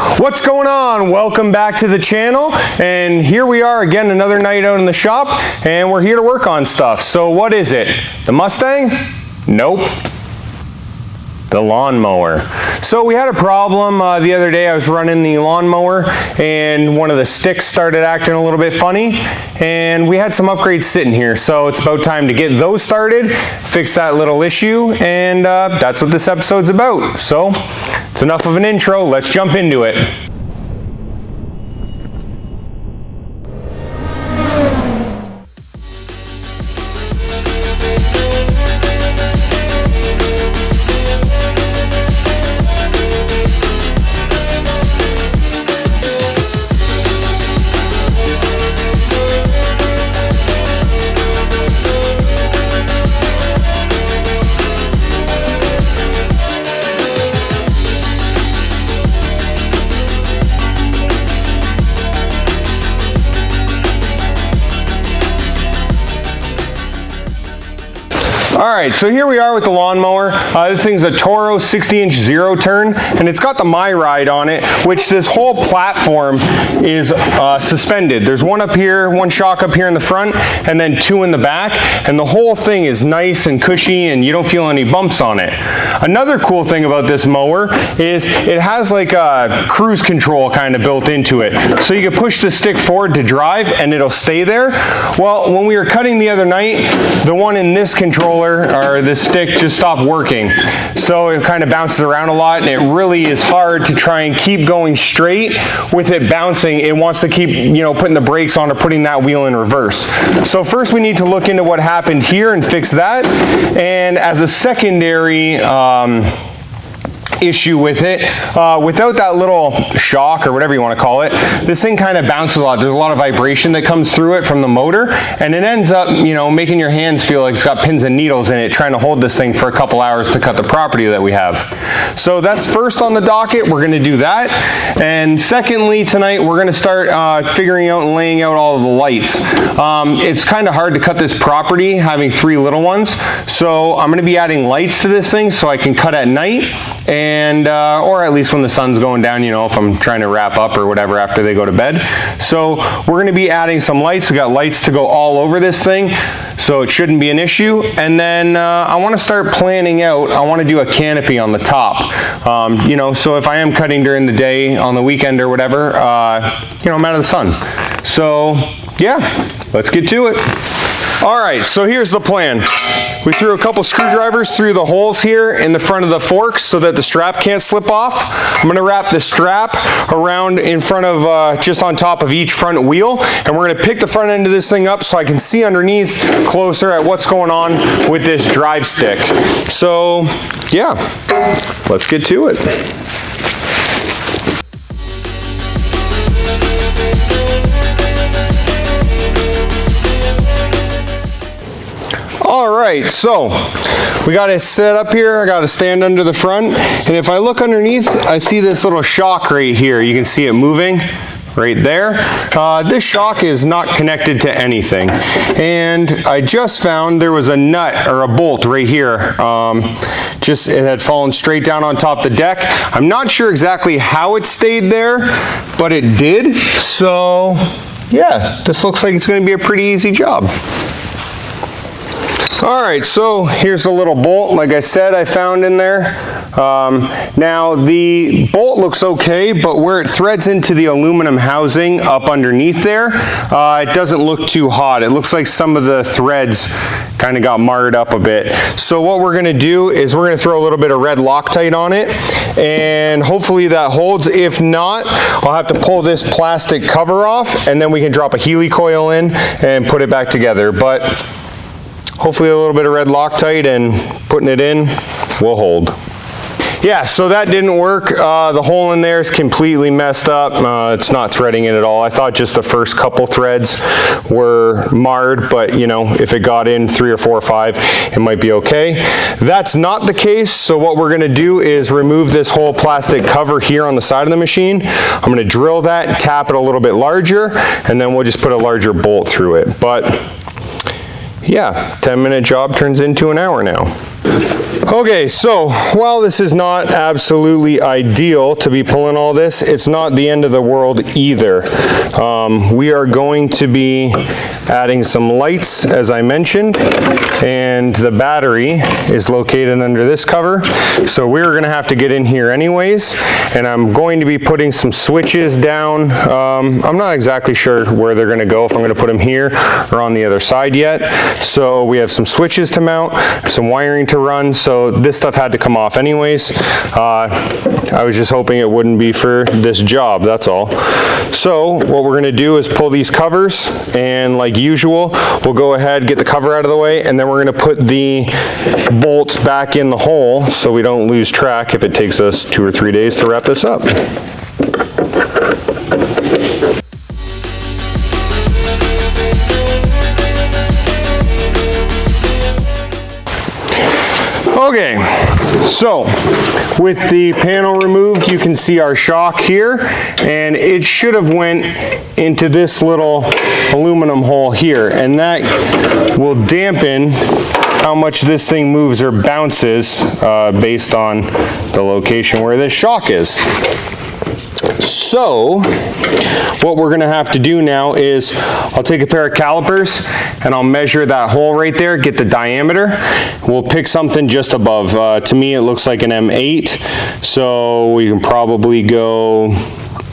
What's going on? Welcome back to the channel, and here we are again, another night out in the shop, and we're here to work on stuff. So what is it? The Mustang? Nope. The lawnmower. So we had a problem the other day. I was running the lawnmower and one of the sticks started acting a little bit funny, and we had some upgrades sitting here. So it's about time to get those started, fix that little issue, and that's what this episode's about. So it's enough of an intro. Let's jump into it. Alright, so here we are with the lawnmower. This thing's a Toro 60-inch zero turn, and it's got the My Ride on it, which this whole platform is suspended. There's one up here, one shock up here in the front, and then two in the back, and the whole thing is nice and cushy, and you don't feel any bumps on it. Another cool thing about this mower is it has like a cruise control kind of built into it. So you can push the stick forward to drive, and it'll stay there. Well, when we were cutting the other night, the one in this controller or this stick just stopped working. So it kind of bounces around a lot, and it really is hard to try and keep going straight with it bouncing. It wants to keep, putting the brakes on or putting that wheel in reverse. So first we need to look into what happened here and fix that. And as a secondary issue with it, without that little shock or whatever you want to call it, this thing kind of bounces a lot. There's a lot of vibration that comes through it from the motor, and it ends up, making your hands feel like it's got pins and needles in it, trying to hold this thing for a couple hours to cut the property that we have. So that's first on the docket. We're going to do that. And secondly, tonight we're going to start figuring out and laying out all of the lights. It's kind of hard to cut this property having three little ones, so I'm going to be adding lights to this thing so I can cut at night, and or at least when the sun's going down, if I'm trying to wrap up or whatever after they go to bed. So we're going to be adding some lights. We got lights to go all over this thing, so it shouldn't be an issue. And then I want to start planning out. I want to do a canopy on the top, so if I am cutting during the day on the weekend or whatever, I'm out of the sun. So yeah, let's get to it. Alright, so here's the plan. We threw a couple screwdrivers through the holes here in the front of the forks so that the strap can't slip off. I'm going to wrap the strap around in front of, just on top of each front wheel, and we're going to pick the front end of this thing up so I can see underneath closer at what's going on with this drive stick. So yeah, let's get to it. Alright, so we got it set up here. I got a stand under the front, and if I look underneath, I see this little shock right here. You can see it moving right there. This shock is not connected to anything, and I just found there was a nut or a bolt right here. It had fallen straight down on top of the deck. I'm not sure exactly how it stayed there, but it did. So yeah, this looks like it's going to be a pretty easy job. Alright, so here's a little bolt, like I said, I found in there. Now the bolt looks okay, but where it threads into the aluminum housing up underneath there, it doesn't look too hot. It looks like some of the threads kind of got marred up a bit. So what we're going to do is we're going to throw a little bit of red Loctite on it, and hopefully that holds. If not, I'll have to pull this plastic cover off, and then we can drop a Healy coil in and put it back together. But hopefully a little bit of red Loctite and putting it in will hold. Yeah, so that didn't work. The hole in there is completely messed up. It's not threading in at all. I thought just the first couple threads were marred, but if it got in 3 or 4 or 5, it might be okay. That's not the case, so what we're gonna do is remove this whole plastic cover here on the side of the machine. I'm gonna drill that, tap it a little bit larger, and then we'll just put a larger bolt through it. But yeah, 10-minute job turns into an hour now. Okay, so while this is not absolutely ideal to be pulling all this, it's not the end of the world either. We are going to be adding some lights, as I mentioned, and the battery is located under this cover. So we're going to have to get in here anyways, and I'm going to be putting some switches down. I'm not exactly sure where they're going to go, if I'm going to put them here or on the other side yet. So we have some switches to mount, some wiring to run, so this stuff had to come off anyways. I was just hoping it wouldn't be for this job, that's all. So what we're going to do is pull these covers, and like usual, we'll go ahead, get the cover out of the way, and then we're going to put the bolts back in the hole so we don't lose track if it takes us 2 or 3 days to wrap this up. Okay, so with the panel removed, you can see our shock here, and it should have went into this little aluminum hole here, and that will dampen how much this thing moves or bounces based on the location where this shock is. So what we're going to have to do now is I'll take a pair of calipers and I'll measure that hole right there, get the diameter. We'll pick something just above. To me it looks like an M8, so we can probably go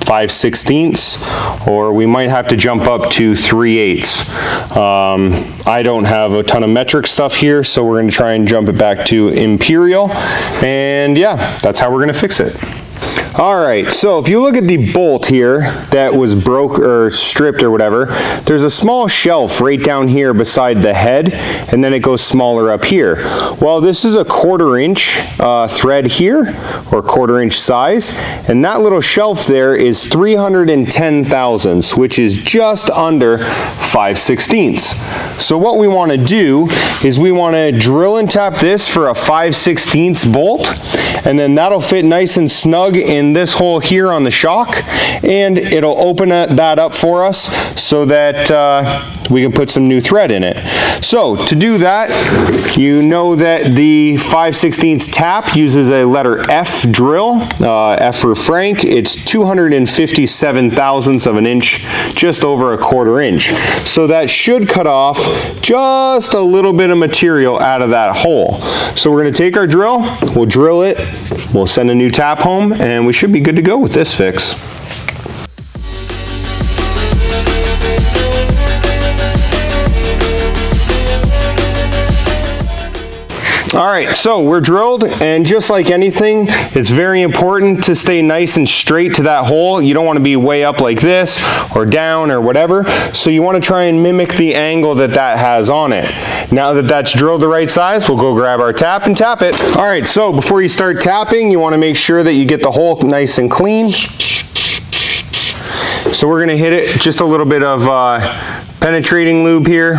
5/16, or we might have to jump up to 3/8. I don't have a ton of metric stuff here, so we're going to try and jump it back to imperial, and yeah, that's how we're going to fix it. Alright, so if you look at the bolt here that was broke or stripped or whatever, there's a small shelf right down here beside the head, and then it goes smaller up here. Well, this is a 1/4 inch thread here, or 1/4 inch size, and that little shelf there is 310 thousandths, which is just under 5/16. So what we want to do is we want to drill and tap this for a 5/16 bolt, and then that'll fit nice and snug in this hole here on the shock, and it'll open that up for us so that we can put some new thread in it. So to do that, you know that the 5/16 tap uses a letter F drill, F for Frank. It's 257 thousandths of an inch, just over a 1/4 inch. So that should cut off just a little bit of material out of that hole. So we're going to take our drill, we'll drill it, we'll send a new tap home, and we should be good to go with this fix. Alright, so we're drilled, and just like anything, it's very important to stay nice and straight to that hole. You don't want to be way up like this, or down, or whatever. So you want to try and mimic the angle that that has on it. Now that that's drilled the right size, we'll go grab our tap and tap it. Alright, so before you start tapping, you want to make sure that you get the hole nice and clean. So we're going to hit it just a little bit of penetrating lube here.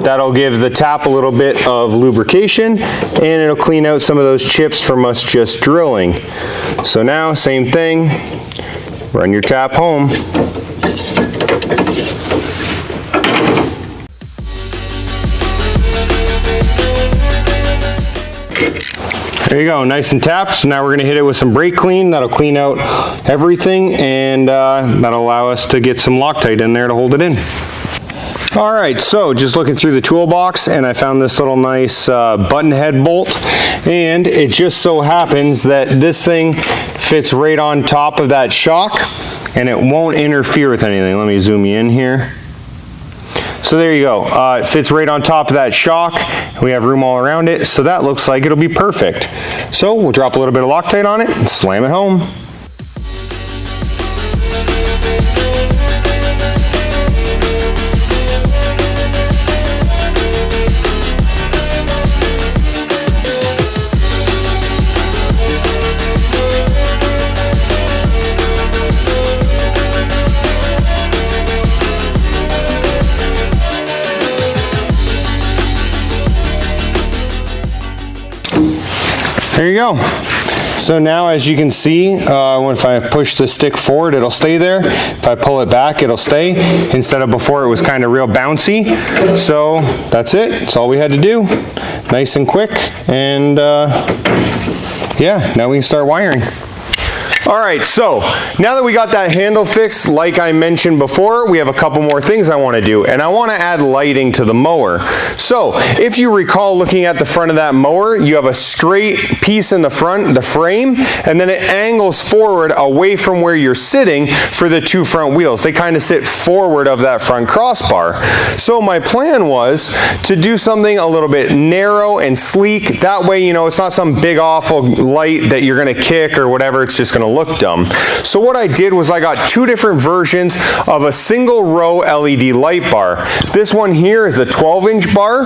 That'll give the tap a little bit of lubrication, and it'll clean out some of those chips from us just drilling. So now, same thing, run your tap home. There you go, nice and tapped. So now we're going to hit it with some brake clean. That'll clean out everything, and that'll allow us to get some Loctite in there to hold it in. Alright, so just looking through the toolbox, and I found this little nice button head bolt, and it just so happens that this thing fits right on top of that shock, and it won't interfere with anything. Let me zoom you in here. So there you go, it fits right on top of that shock. We have room all around it, so that looks like it'll be perfect. So we'll drop a little bit of Loctite on it and slam it home. There you go. So now, as you can see, if I push the stick forward, it'll stay there. If I pull it back, it'll stay, instead of before it was kind of real bouncy. So that's it. That's all we had to do. Nice and quick. And yeah, now we can start wiring. All right, so now that we got that handle fixed, like I mentioned before, we have a couple more things I want to do, and I want to add lighting to the mower. So if you recall, looking at the front of that mower, you have a straight piece in the front, the frame, and then it angles forward away from where you're sitting for the two front wheels. They kind of sit forward of that front crossbar. So my plan was to do something a little bit narrow and sleek. That way, you know, it's not some big awful light that you're going to kick or whatever. It's just going to look dumb. So what I did was I got two different versions of a single row LED light bar. This one here is a 12-inch bar,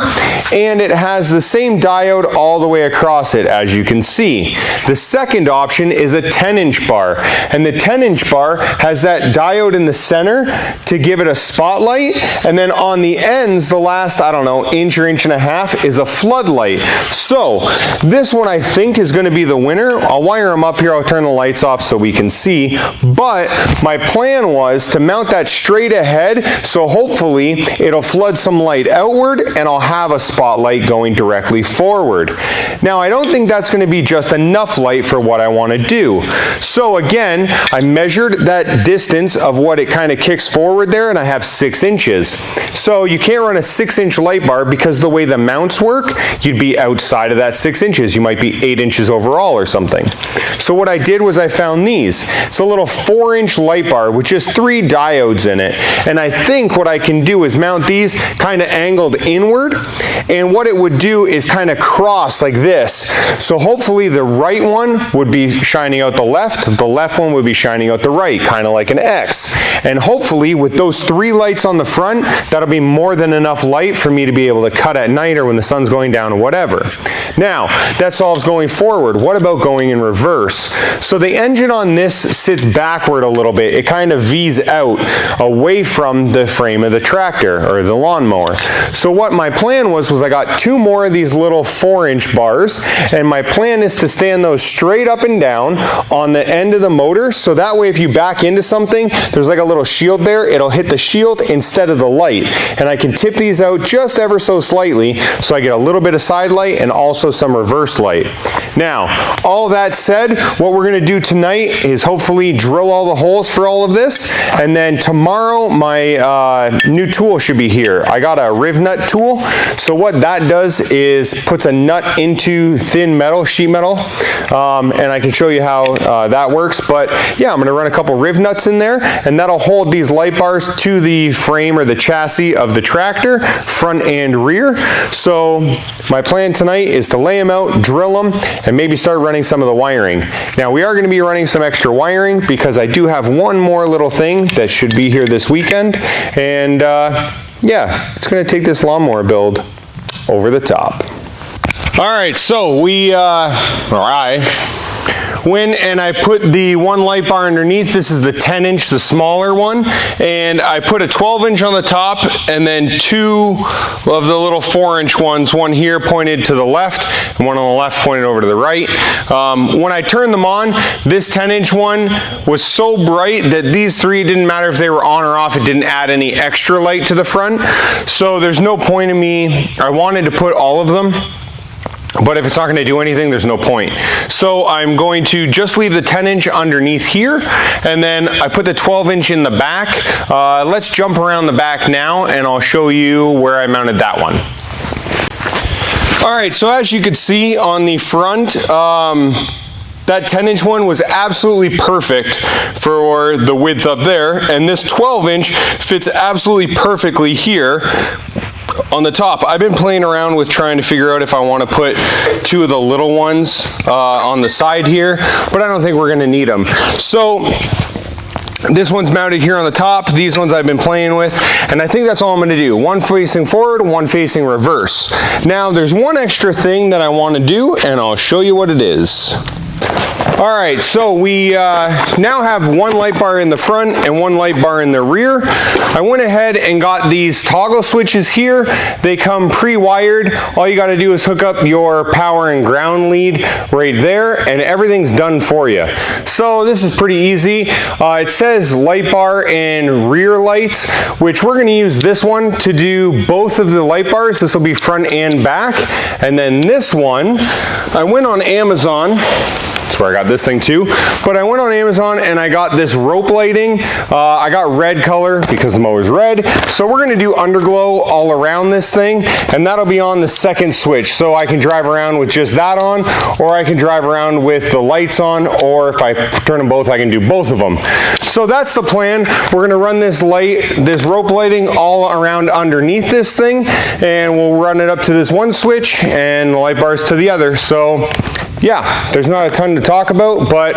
and it has the same diode all the way across it, as you can see. The second option is a 10-inch bar, and the 10-inch bar has that diode in the center to give it a spotlight, and then on the ends, the last, I don't know, inch or inch and a half is a floodlight. So this one I think is going to be the winner. I'll wire them up here. I'll turn the lights off so we can see, but my plan was to mount that straight ahead, so hopefully it'll flood some light outward and I'll have a spotlight going directly forward. Now I don't think that's going to be just enough light for what I want to do. So again, I measured that distance of what it kind of kicks forward there, and I have 6 inches. So you can't run a 6-inch light bar because the way the mounts work, you'd be outside of that 6 inches. You might be 8 inches overall or something. So what I did was I found these. It's a little 4-inch light bar with just 3 diodes in it, and I think what I can do is mount these kind of angled inward, and what it would do is kind of cross like this. So hopefully the right one would be shining out the left one would be shining out the right, kind of like an X. And hopefully with those 3 lights on the front, that'll be more than enough light for me to be able to cut at night or when the sun's going down or whatever. Now, that solves going forward. What about going in reverse? So the engine on this sits backward a little bit. It kind of V's out away from the frame of the tractor or the lawnmower. So what my plan was I got 2 more of these little 4-inch bars, and my plan is to stand those straight up and down on the end of the motor, so that way if you back into something, there's like a little shield there, it'll hit the shield instead of the light. And I can tip these out just ever so slightly so I get a little bit of side light and also some reverse light. Now, all that said, what we're going to do tonight is hopefully drill all the holes for all of this, and then tomorrow my new tool should be here. I got a riv nut tool. So what that does is puts a nut into thin metal, sheet metal, and I can show you how that works. But yeah, I'm going to run a couple riv nuts in there, and that'll hold these light bars to the frame or the chassis of the tractor, front and rear. So my plan tonight is to lay them out, drill them, and maybe start running some of the wiring. Now we are going to be running some extra wiring because I do have one more little thing that should be here this weekend, and yeah, it's going to take this lawnmower build over the top. All right, so went and I put the one light bar underneath. This is the 10-inch, the smaller one, and I put a 12-inch on the top and then 2 of the little 4-inch ones, one here pointed to the left and one on the left pointed over to the right. When I turned them on, this 10-inch one was so bright that these 3, didn't matter if they were on or off, it didn't add any extra light to the front. So there's no point in me, I wanted to put all of them, but if it's not going to do anything, there's no point. So I'm going to just leave the 10-inch underneath here, and then I put the 12-inch in the back. Let's jump around the back now, and I'll show you where I mounted that one. All right, so as you could see on the front, that 10-inch one was absolutely perfect for the width up there, and this 12-inch fits absolutely perfectly here on the top. I've been playing around with trying to figure out if I want to put 2 of the little ones on the side here, but I don't think we're going to need them. So this one's mounted here on the top. These ones I've been playing with, and I think that's all I'm going to do. One facing forward, one facing reverse. Now there's one extra thing that I want to do, and I'll show you what it is. All right, so we now have one light bar in the front and one light bar in the rear. I went ahead and got these toggle switches here. They come pre-wired. All you gotta do is hook up your power and ground lead right there, and everything's done for you. So this is pretty easy. It says light bar and rear lights, which we're gonna use this one to do both of the light bars. This will be front and back. And then this one, I went on Amazon. That's where I got this thing too. But I went on Amazon and I got this rope lighting. I got red color because the mower's red. So we're gonna do underglow all around this thing, and that'll be on the second switch. So I can drive around with just that on, or I can drive around with the lights on, or if I turn them both, I can do both of them. So that's the plan. We're gonna run this rope lighting all around underneath this thing, and we'll run it up to this one switch and the light bars to the other. So yeah, there's not a ton to talk about, but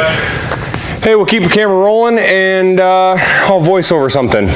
hey, we'll keep the camera rolling and I'll voice over something.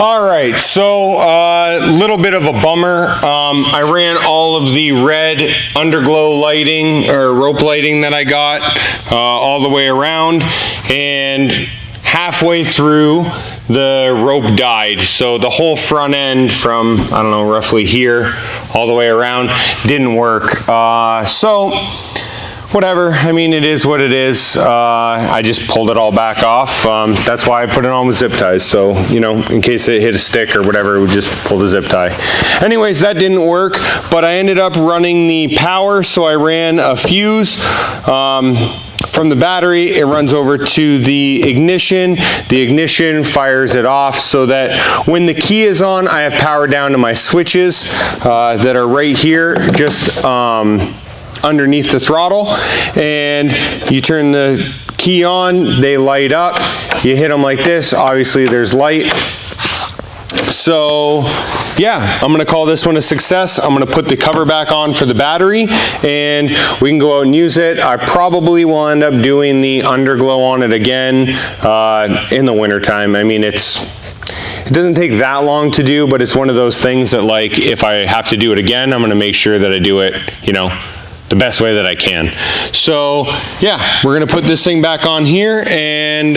All right, so a little bit of a bummer. I ran all of the red underglow lighting or rope lighting that I got all the way around, and halfway through the rope died. So the whole front end from, I don't know, roughly here all the way around didn't work. So whatever, I mean, it is what it is. I just pulled it all back off. That's why I put it on with zip ties. So, you know, in case it hit a stick or whatever, it would just pull the zip tie. Anyways, that didn't work, but I ended up running the power. So I ran a fuse from the battery. It runs over to the ignition. The ignition fires it off so that when the key is on, I have power down to my switches that are right here, just underneath the throttle, and you turn the key on, they light up, you hit them like this, obviously there's light. So yeah, I'm gonna call this one a success. I'm gonna put the cover back on for the battery and we can go out and use it. I probably will end up doing the underglow on it again in the winter time. I mean, it doesn't take that long to do, but it's one of those things that, like, if I have to do it again, I'm gonna make sure that I do it, you know, the best way that I can. So yeah, we're gonna put this thing back on here, and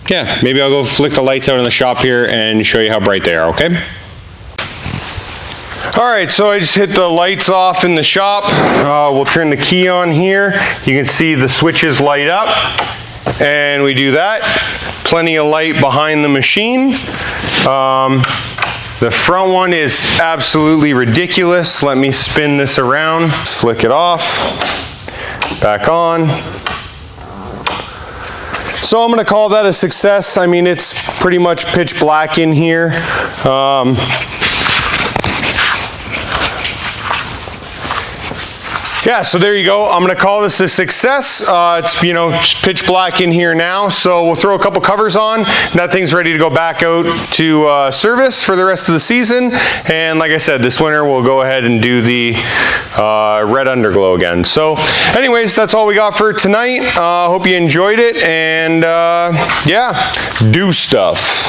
yeah, maybe I'll go flick the lights out in the shop here and show you how bright they are, okay? All right, so I just hit the lights off in the shop. We'll turn the key on here. You can see the switches light up, and we do that. Plenty of light behind the machine. The front one is absolutely ridiculous. Let me spin this around, flick it off, back on. So I'm gonna call that a success. I mean, it's pretty much pitch black in here. Yeah, so there you go. I'm gonna call this a success. It's, you know, pitch black in here now, so we'll throw a couple covers on. That thing's ready to go back out to service for the rest of the season. And like I said, this winter we'll go ahead and do the red underglow again. So anyways, that's all we got for tonight. Hope you enjoyed it, and yeah, do stuff.